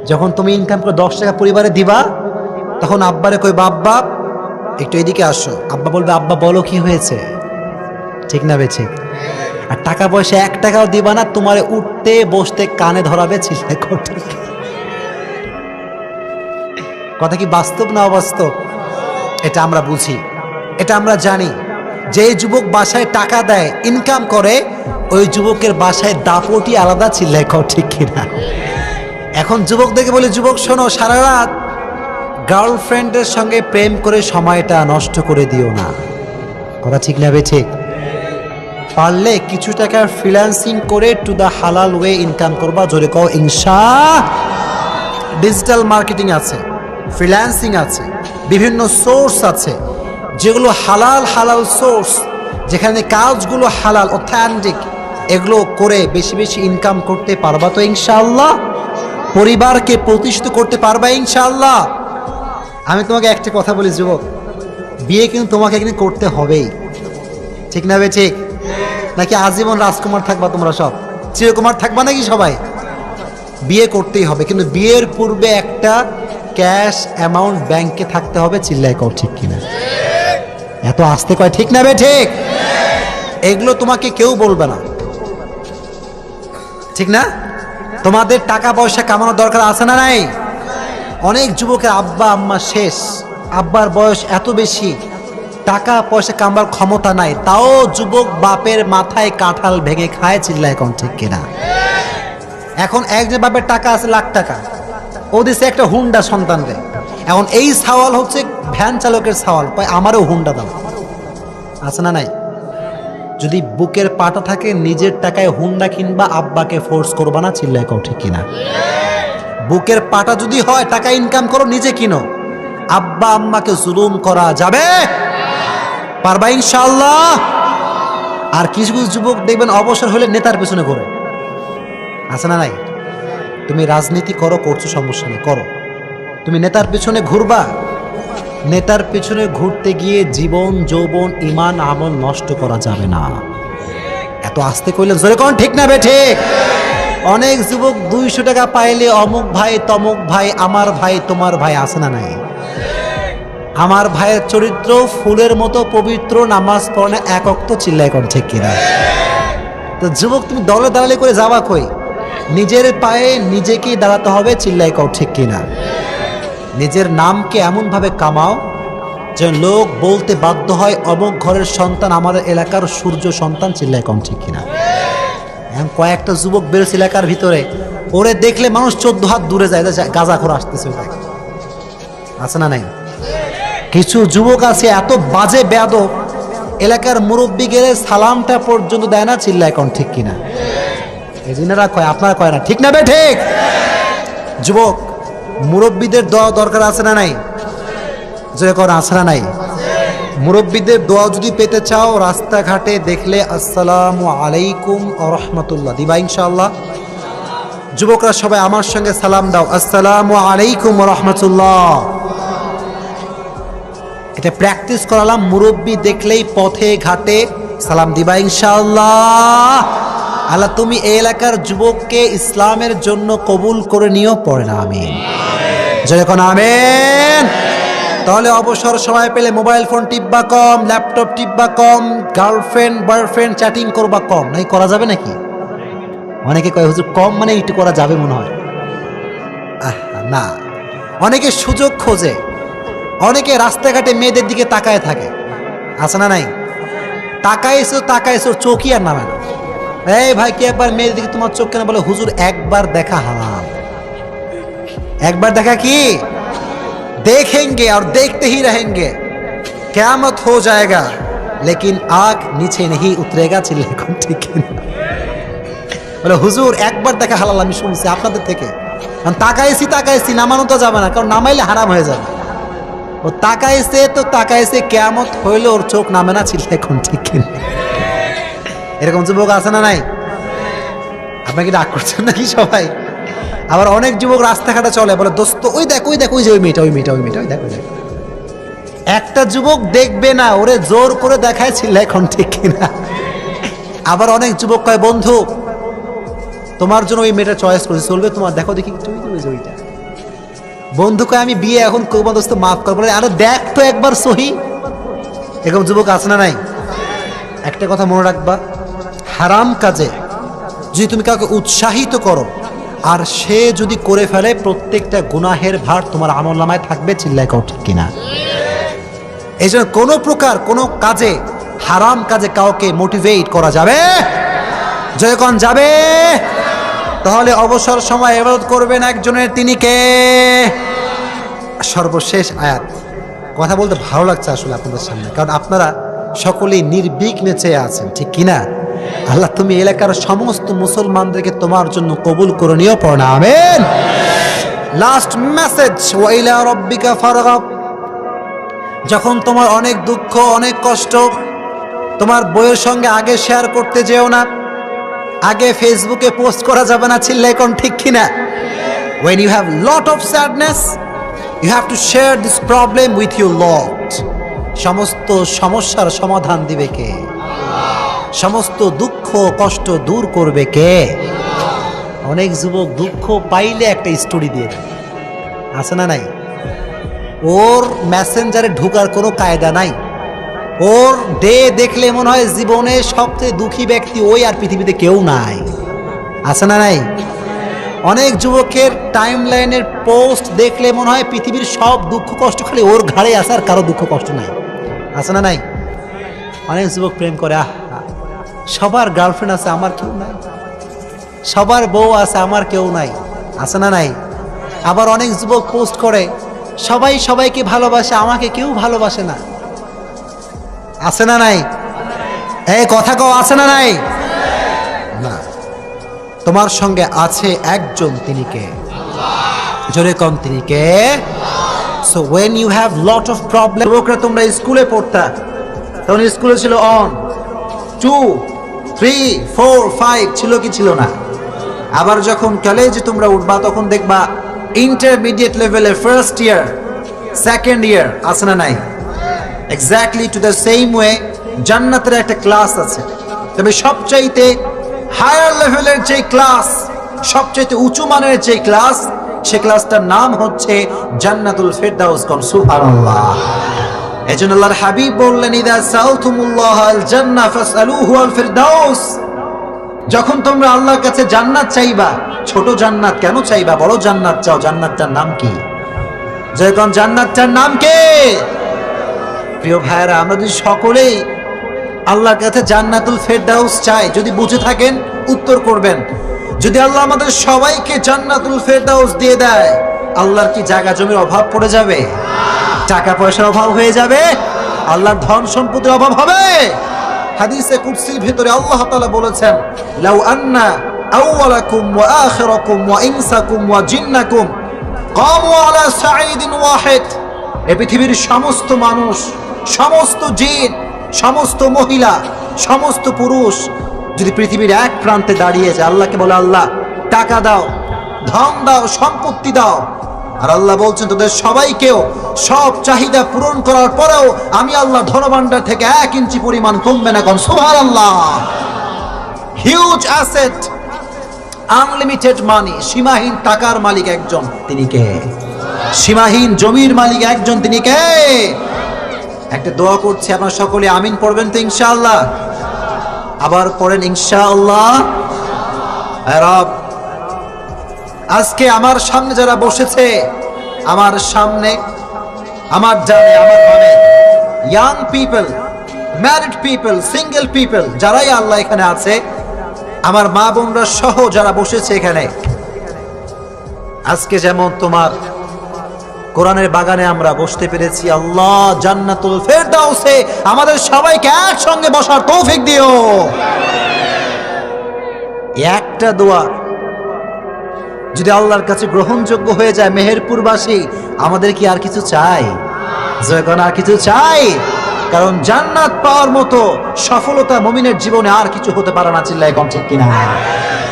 যখন তুমি ইনকাম করে 10 টাকা পরিবারে দিবা, তখন আব্বারে কই, আব্বা একটু এদিকে আসো। আব্বা বলবে, আব্বা বলো কি হয়েছে, ঠিক না বেছে? আর টাকা পয়সা 1 টাকাও দিবা না, তোমারে উঠতে বসতে কানে ধরাবে, চিল্লাই করতে। কথা কি বাস্তব না অবাস্তব? এটা আমরা বুঝি, এটা আমরা জানি। যে যুবক বাসায় টাকা দেয়, ইনকাম করে, ওই যুবকের বাসায় দাপটি আলাদা, চিল্লাই কর ঠিক কিনা? এখন যুবকদেরকে বলি, যুবক শোনো, সারা রাত গার্লফ্রেন্ডের সঙ্গে প্রেম করে সময়টা নষ্ট করে দিও না। কথা ঠিক না বে ঠিক? পারলে কিছু টাকার ফ্রিল্যান্সিং করে টু দা হালাল ওয়ে ইনকাম করবা। জোরে কও ইনশাআল্লাহ। ডিজিটাল মার্কেটিং আছে, ফ্রিল্যান্সিং আছে, বিভিন্ন সোর্স আছে যেগুলো হালাল হালাল সোর্স, যেখানে কাজগুলো হালাল অথেন্টিক, এগুলো করে বেশি বেশি ইনকাম করতে পারবা তো ইনশাআল্লাহ? পরিবারকে প্রতিষ্ঠিত করতে পারবা ইনশাআল্লাহ? আমি তোমাকে একটা কথা বলি যুবক, বিয়ে কিন্তু তোমাকে একদিন করতে হবেই, ঠিক না বে ঠিক? নাকি আজীবন রাজকুমার থাকবা তোমরা সব, চিরকুমার থাকবা নাকি সবাই? বিয়ে করতেই হবে, কিন্তু বিয়ের পূর্বে একটা ক্যাশ অ্যামাউন্ট ব্যাংকে থাকতে হবে, চিল্লাই কর ঠিক কিনা? এত আস্তে কয় ঠিক না বে ঠিক? এগুলো তোমাকে কেউ বলবে না, ঠিক না? তোমাদের টাকা পয়সা কামানোর দরকার আছে না নাই? অনেক যুবকের আব্বা আম্মা শেষ, আব্বার বয়স এত বেশি, টাকা পয়সা কামাবার ক্ষমতা নাই, তাও যুবক বাপের মাথায় কাঁঠাল ভেঙে খায়, চিল্লায় কোন ঠিক কিনা? এখন একজন বাপের টাকা আছে লাখ টাকা, ও দিছে একটা হুন্ডা সন্তানরে। এখন এই সওয়াল হচ্ছে ভ্যান চালকের সওয়াল, আমারও হুন্ডা দাও, আছে না নাই? যদি বুকের পাটা থাকে, নিজের টাকায় হুন্ডা কিনবা, আব্বাকে ফোর্স করবা না, চিল্লায় কও ঠিক কিনা? বুকের পাটা যদি হয়, টাকা ইনকাম করো, নিজে কিনো। আব্বা আম্মাকে জুলুম করা যাবে? পারবা ইনশাআল্লাহ? আর কিছু কিছু যুবক দেখবেন অবসর হলে নেতার পেছনে ঘোরে, আছে না নাই? তুমি রাজনীতি করো, করছো, সমস্যা নেই, করো। তুমি নেতার পেছনে ঘুরবা, নেতার পেছনে ঘুরতে গিয়ে জীবন যৌবন ইমান আমল নষ্ট করা যাবে না। এত আস্তে কইলেন জোরে কোন ঠিক না বে ঠিক? অনেক যুবক 200 টাকা পাইলে অমুক ভাই তমুক ভাই, আমার ভাই তোমার ভাই, আছে না নাই? আমার ভাইয়ের চরিত্র ফুলের মতো পবিত্র, নামাজ পড়ে না, এক ওয়াক্ত, চিল্লায় কোন ঠিক কিনা? তো যুবক তুমি দলে দাঁড়ালে করে যাবা কই? নিজের পায়ে নিজেকেই দাঁড়াতে হবে, চিল্লায় কও ঠিক কিনা? নিজের নামকে এমনভাবে কামাও যে লোক বলতে বাধ্য হয়, অমুক ঘরের সন্তান আমাদের এলাকার সূর্য সন্তান, চিল্লায় কম ঠিক কিনা? এখন কয়েকটা যুবক বেরোছে এলাকার ভিতরে, ওরে দেখলে মানুষ 14 হাত দূরে যায়, গাঁজা খোর আসতেছে, আছে না নাই? কিছু যুবক আছে এত বাজে বেয়াদব, এলাকার মুরব্বী গেলে সালামটা পর্যন্ত দেয় না, চিল্লায় কম ঠিক কিনা? এই জিনারা কয়, আপনারা কয় না, ঠিক না বে ঠিক? যুবক, মুরব্বীদের দোয়া দরকার আছে না নাই? যে কর আছে না নাই? মুরব্বীদের দোয়া যদি পেতে চাও, রাস্তাঘাটে দেখলে আসসালামু আলাইকুম ওয়া রাহমাতুল্লাহ দিবা ইনশাআল্লাহ। যুবকরা সবাই আমার সঙ্গে সালাম দাও, আসসালামু আলাইকুম ওয়া রাহমাতুল্লাহ। এটা প্র্যাকটিস করালাম, মুরব্বী দেখলেই পথে ঘাটে সালাম দিবা ইনশাআল্লাহ। আল্লাহ তুমি এই এলাকার যুবককে ইসলামের জন্য কবুল করে নিও, পড়ে না আমিন? যখন আমিন। তাহলে অবসর সময় পেলে মোবাইল ফোন টিপবা কম, ল্যাপটপ টিপবা কম, গার্লফ্রেন্ড বয়ফ্রেন্ড চ্যাটিং করবা কম। নাই করা যাবে নাকি? অনেকে কয় হুজুর কম মানে একটু করা যাবে মনে হয়। না, অনেকে সুযোগ খোঁজে, অনেকে রাস্তাঘাটে মেয়েদের দিকে তাকায় থাকে, আছে না নাই? তাকাইছো চোখই আর নামে না। এই ভাই কি একবার মেয়েদের দিকে তোমার চোখ কেন? বলে হুজুর একবার দেখা হারাম। একবার দেখা কি? देखेंगे और देखते ही रहेंगे, क़यामत हो जाएगा लेकिन आग नीचे नहीं उतरेगा, चिल्ले कौन ठीक है? বলে হুজুর একবার দেখা হালাল, আমি শুনছি আপনাদের থেকে। তাকাইছি নামানো তো যাবে না, কারণ নামাইলে হারাম হয়ে যাবে। ও তাকাইছে কিয়ামত হইলে ওর চোখ নামে না, চিল্লে কোন ঠিক কিনা? এরকম যুবক আছে না নাই? আপনাকে রাগ করছেন নাকি সবাই? আবার অনেক যুবক রাস্তাঘাটে চলে, বলে দোস্ত ওই দেখ ওই যে ওই মেয়েটা, ওই দেখ। একটা যুবক দেখবে না, ওরে জোর করে দেখায়, চিল্লায় কোন ঠিক কিনা? আবার অনেক যুবক কয় বন্ধু তোমার জন্য ওই মেয়েটা চয়েস করেছে, চলবে তোমার? দেখো দেখি ওইটা বন্ধুকে আমি বিয়ে এখন করবো দোস্ত মাফ করবো, আরে দেখ তো একবার সহি। এরকম যুবক আছে না নাই? একটা কথা মনে রাখবা, হারাম কাজে যদি তুমি কাউকে উৎসাহিত করো আর সে যদি করে ফেলে, প্রত্যেকটা গুনাহের ভার তোমার আমলনামায় থাকবে। চিল্লাই কও ঠিক কিনা? এই জন্য কোনো প্রকার কোনো কাজে, হারাম কাজে কাউকে মোটিভেট করা যাবে যখন যাবে, তাহলে অবসর সময় ইবাদত করবেন একজনের, তিনি কে? সর্বশেষ আয়াত, কথা বলতে ভালো লাগছে আসলে আপনাদের সামনে, কারণ আপনারা সকলেই নির্বিঘ্নে চেয়ে আছেন, ঠিক কিনা? আল্লাহ তুমি এলাকার সমস্ত মুসলমানদেরকে তোমার জন্য কবুল করে নিও, পড়না আমিন। লাস্ট মেসেজ, ওয়া ইলা রাব্বিকা ফারগাব। যখন তোমার অনেক দুঃখ, অনেক কষ্ট, তোমার বইয়ের সঙ্গে আগে শেয়ার করতে যেও না, আগে ফেসবুকে পোস্ট করা যাবে না। চিল্লাই কোন ঠিক কিনা? when you have lot of sadness, you have to share this problem with your Lord. সমস্ত সমস্যার সমাধান দিবে কে? সমস্ত দুঃখ কষ্ট দূর করবে কে? অনেক যুবক দুঃখ পাইলে একটা স্টোরি দিয়ে দেয়, আছে না নাই? ওর মেসেঞ্জারে ঢোকার কোনো কায়দা নাই, ওর ডে দেখলে মনে হয় জীবনে সবচেয়ে দুঃখী ব্যক্তি ওই, আর পৃথিবীতে কেউ নাই, আছে না নাই? অনেক যুবকের টাইম লাইনের পোস্ট দেখলে মনে হয় পৃথিবীর সব দুঃখ কষ্ট খালি ওর ঘাড়ে আছে, আর কারো দুঃখ কষ্ট নাই, আছে না নাই? অনেক যুবক প্রেম করে, সবার গার্লফ্রেন্ড আছে আমার কেউ নাই, সবার বউ আছে আমার কেউ নাই, আছে না নাই? আবার অনেক যুবক পোস্ট করে, সবাই সবাইকে ভালোবাসে, আমাকে কেউ ভালোবাসে না, আছে না নাই? এই কথা কও, আছে না নাই? না, তোমার সঙ্গে আছে একজন, তিনি কে? জোরে কম, তিনি কে? So when you have lot of problem, যুবকরা তোমরা স্কুলে পড়তা, তখন স্কুলে ছিল 1 2 3 4 5 ছিল কি ছিল না? আবার যখন কলেজে তোমরা উঠবা, তখন দেখবা ইন্টারমিডিয়েট লেভেলে ফার্স্ট ইয়ার, সেকেন্ড ইয়ার, আছে না নাই? Exactly to the same way জান্নাতের একটা ক্লাস আছে, তবে সবচাইতে হায়ার লেভেলের যে ক্লাস, সবচাইতে উঁচু মানের যে ক্লাস, সে ক্লাসটার নাম হচ্ছে জান্নাতুল ফেরদাউস। কোন সুবহানাল্লাহ! এজন্য আল্লাহর হাবিব বললেন, ইদা সালতুমুল্লাহ আল জান্নাহ ফাসআলুহু আল ফিরদাউস। যখন তোমরা আল্লাহর কাছে জান্নাত চাইবা, ছোট জান্নাত কেন চাইবা, বড় জান্নাত চাও। জান্নাতটার নাম কি? যখন জান্নাতটার নাম কি? প্রিয় ভাইরা, আমরা যদি সকলেই আল্লাহর কাছে জান্নাতুল ফেরদাউস চাই, যদি বুঝে থাকেন উত্তর করবেন। যদি আল্লাহ আমাদের সবাইকে জান্নাতুল ফেরদাউস দিয়ে দেয়, আল্লাহর কি জায়গা জমির অভাব পড়ে যাবে? টাকা পয়সার অভাব হয়ে যাবে? আল্লাহর ধন সম্পদের অভাব হবে? হাদিসে কুদসির ভিতরে আল্লাহ তাআলা বলেছেন, লাউ আন্না আউওয়ালাকুম ওয়া আখিরাকুম ওয়া ইনসাকুম ওয়া জিন্নাকুম কামু আলা সাঈদিন ওয়াহিদ। এই পৃথিবীর সমস্ত মানুষ, সমস্ত জিন, সমস্ত মহিলা, সমস্ত পুরুষ যদি পৃথিবীর এক প্রান্তে দাঁড়িয়ে যায়, আল্লাহকে বলে, আল্লাহ টাকা দাও, ধন দাও, সম্পত্তি দাও, আর আল্লাহ বলছেন তোদের সবাইকেও সব চাহিদা পূরণ করার পরেও আমি আল্লাহ ধনভাণ্ডার থেকে 1 ইঞ্চি পরিমাণ কমবে না। কোন সুবহানাল্লাহ! হিউজ অ্যাসেট, আনলিমিটেড মানি, সীমাহীন টাকার মালিক একজন, তিনি কে? সীমাহীন জমির মালিক একজন, তিনি কে? একটা দোয়া করছি, আপনারা সকলে আমিন পড়বেন তো ইনশাআল্লাহ? আবার পড়েন ইনশাআল্লাহ। রব, আজকে আমার সামনে যারা বসেছে, আমার সামনে, আমার ডানে, আমার বামে, young people, married people, single people, যারাই আল্লাহ এখানে আছে, আমার মা বোনরা সহ যারা বসেছে এখানে, আজকে যেমন তোমার কোরআনের বাগানে আমরা বসতে পেরেছি, আল্লাহ জান্নাতুল ফেরদাউসে আমাদের সবাইকে একসঙ্গে বসার তৌফিক দিও। একটা দোয়া যদি আল্লাহর কাছে গ্রহণযোগ্য হয়ে যায়, মেহেরপুরবাসী, আমাদের কি আর কিছু চাই? যখন আর কিছু চাই, কারণ জান্নাত পাওয়ার মতো সফলতা মুমিনের জীবনে আর কিছু হতে পারে না। চিল্লায় কম ঠিক কিনা?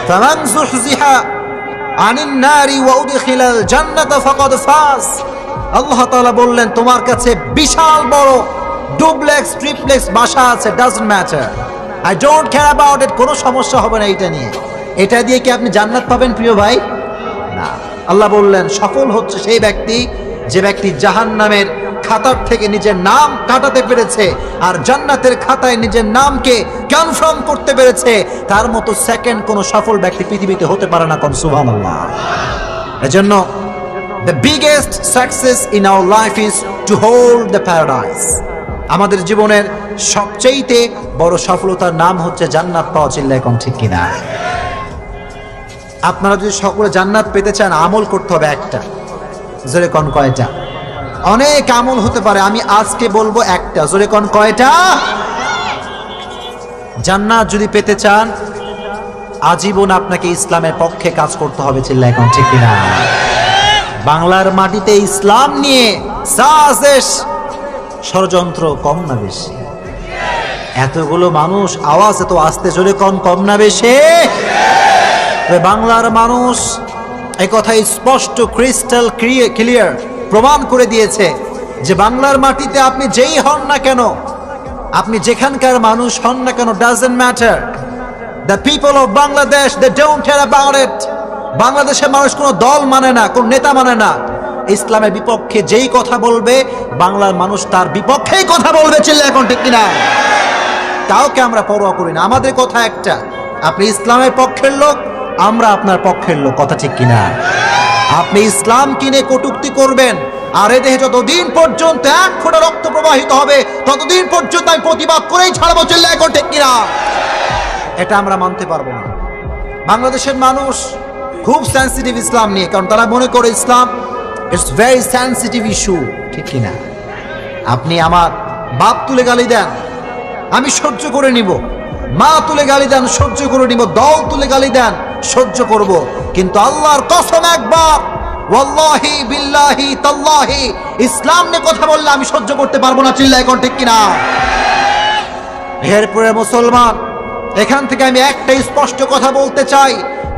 ফামান যুহজিহা আনিন নারি ওয়া উদখিলাল জান্নাতা ফাকাদ ফাজ। আল্লাহ তাআলা বললেন, তোমার কাছে বিশাল বড় ডুপ্লেক্স ট্রিপ্লেক্স বাসা আছে, doesn't matter, I don't care about ইট, কোনো সমস্যা হবে না এটা নিয়ে। এটা দিয়ে কি আপনি জান্নাত পাবেন প্রিয় ভাই? না। আল্লাহ বললেন সফল হচ্ছে সেই ব্যক্তি যে ব্যক্তি জাহান্নামের খাতার থেকে নিজের নাম কাটাতে পেরেছে আর জান্নাতের খাতায় নিজের নামকে কনফার্ম করতে পেরেছে। তার মতো সেকেন্ড কোন সফল ব্যক্তি পৃথিবীতে হতে পারে না। কোন সুবহানাল্লাহ। এজন্য the biggest success in our life is to hold the paradise. আমাদের জীবনের সবচেয়ে বড় সফলতার নাম হচ্ছে জান্নাত পাওয়া। চিল্লায় কোন ঠিক কিনা? আপনারা যদি সকলে জান্নাত পেতে চান আমল করতে হবে একটা। জোরে কোন কয়টা? অনেক আমল হতে পারে, আমি আজকে বলবো একটা। জোরে কোন কয়টা? জান্নাত যদি পেতে চান আজীবন আপনাকে ইসলামের পক্ষে কাজ করতে হবে। চিল্লায় কোন ঠিক কিনা? বাংলার মাটিতে ইসলাম নিয়ে সাজেশ ষড়যন্ত্র কম না বেশি? এতগুলো মানুষ আওয়াজ এত আস্তে জোরে কম না বেশি? বাংলার মানুষ এই কথাই স্পষ্ট ক্রিস্টাল ক্লিয়ার প্রমাণ করে দিয়েছে যে বাংলার মাটিতে আপনি যেই হন না কেন, আপনি যেখানকার মানুষ হন না কেন, doesn't matter. The people of Bangladesh they don't care about it. বাংলাদেশের মানুষ কোনো দল মানে না, কোন নেতা মানে না। ইসলামের বিপক্ষে যেই কথা বলবে বাংলার মানুষ তার বিপক্ষেই কথা বলবে। চিল্লায় এখন ঠিক কিনা? কাউকে আমরা পরোয়া করি না। আমাদের কথা একটা, আপনি ইসলামের পক্ষের লোক, আমরা আপনার পক্ষের লোক। কথা ঠিক কিনা? আপনি ইসলাম কিনে কটূক্তি করবেন আর এ দেহে যতদিন পর্যন্ত এক ফোঁটা রক্ত প্রবাহিত হবে ততদিন পর্যন্ত আমি প্রতিবাদ করেই ছাড়বো। চিল্লায় এখন ঠিক কিনা? এটা আমরা মানতে পারবো না। বাংলাদেশের মানুষ খুব সেন্সিটিভ ইসলাম নিয়ে, কারণ তারা মনে করে ইসলাম ইটস ভেরি সেন্সিটিভ ইস্যু। ঠিক কিনা? আপনি আমার বাপ তুলে গালি দেন, আমি সহ্য করে নিব। মা তুলে গালি দেন, সহ্য করে নিব। দল তুলে গালি দেন, সহ্য করব। কিন্তু আল্লাহর কসম একবার, ওয়াল্লাহি বিল্লাহি তাল্লাহি, ইসলাম নিয়ে কথা বললে আমি সহ্য করতে পারবো না। চিল্লায় কোন ঠিক কিনা? এরপরে মুসলমান, এখান থেকে আমি একটাই স্পষ্ট কথা বলতে চাই,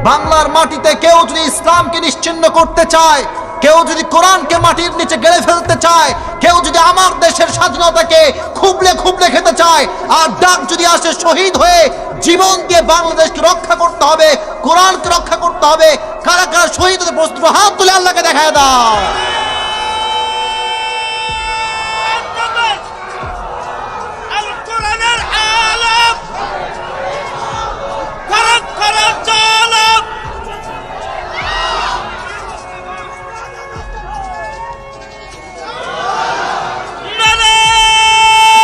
বাংলার মাটিতে কেউ যদি ইসলামকে নিশ্চিহ্ন করতে চায়, কেউ যদি কোরআনকে মাটির নিচে গেড়ে ফেলতে চায়, কেউ যদি আমার দেশের স্বাধীনতাকে খুবলে খুবলে খেতে চায়, আর ডাক যদি আসে শহীদ হয়ে জীবন দিয়ে বাংলাদেশকে রক্ষা করতে হবে, কোরআনকে রক্ষা করতে হবে, কারা কারা শহীদ হতে প্রস্তুত হাত তুলে আল্লাহকে দেখায় দাও।